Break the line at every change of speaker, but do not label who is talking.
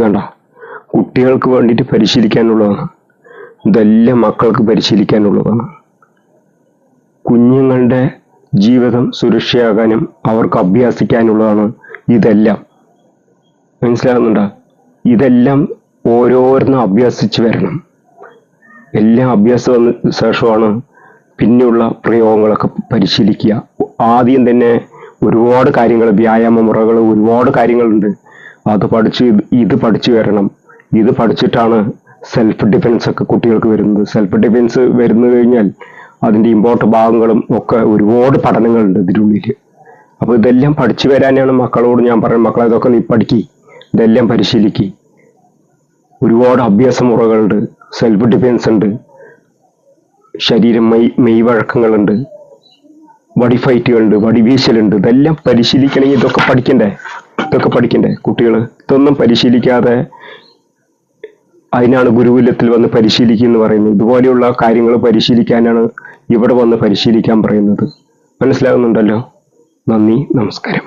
വേണ്ട, കുട്ടികൾക്ക് വേണ്ടിയിട്ട് പരിശീലിക്കാനുള്ളതാണ്. ഇതെല്ലാം മക്കൾക്ക് പരിശീലിക്കാനുള്ളതാണ്. കുഞ്ഞുങ്ങളുടെ ജീവിതം സുരക്ഷയാകാനും അവർക്ക് അഭ്യസിക്കാനുള്ളതാണ് ഇതെല്ലാം. മനസ്സിലാകുന്നുണ്ടോ? ഇതെല്ലാം ഓരോന്നും അഭ്യസിച്ച് വരണം. എല്ലാം അഭ്യാസം വന്ന ശേഷമാണ് പിന്നെയുള്ള പ്രയോഗങ്ങളൊക്കെ പരിശീലിക്കുക. ആദ്യം തന്നെ ഒരുപാട് കാര്യങ്ങൾ, വ്യായാമ മുറകൾ, ഒരുപാട് കാര്യങ്ങളുണ്ട്. അത് ഇത് പഠിച്ചു വരണം. ഇത് പഠിച്ചിട്ടാണ് സെൽഫ് ഡിഫെൻസ് ഒക്കെ കുട്ടികൾക്ക് വരുന്നത്. സെൽഫ് ഡിഫെൻസ് വരുന്നു കഴിഞ്ഞാൽ അതിൻ്റെ ഇമ്പോർട്ടൻ്റ് ഭാഗങ്ങളും ഒക്കെ ഒരുപാട് പഠനങ്ങളുണ്ട് ഇതിനുള്ളിൽ. അപ്പോൾ ഇതെല്ലാം പഠിച്ചു വരാനാണ് മക്കളോട് ഞാൻ പറയുന്നത്. മക്കളെ ഇതൊക്കെ നീ പഠിക്കുക, ഇതെല്ലാം പരിശീലിക്കുക. ഒരുപാട് അഭ്യാസ മുറകളുണ്ട്, സെൽഫ് ഡിഫെൻസ് ഉണ്ട്, ശരീരം മെയ് വഴക്കങ്ങളുണ്ട്, വടി ഫൈറ്റുകളുണ്ട്, വടി വീശലുണ്ട്. ഇതെല്ലാം പരിശീലിക്കണമെങ്കിൽ ഇതൊക്കെ പഠിക്കണ്ടേ കുട്ടികൾ? ഇതൊന്നും പരിശീലിക്കാതെ അതിനാണ് ഗുരുകുലത്തിൽ വന്ന് പരിശീലിക്കുക എന്ന് പറയുന്നത്. ഇതുപോലെയുള്ള കാര്യങ്ങൾ പരിശീലിക്കാനാണ് ഇവിടെ വന്ന് പരിശീലിക്കാൻ പറയുന്നത്. മനസ്സിലാകുന്നുണ്ടല്ലോ? നന്ദി, നമസ്കാരം.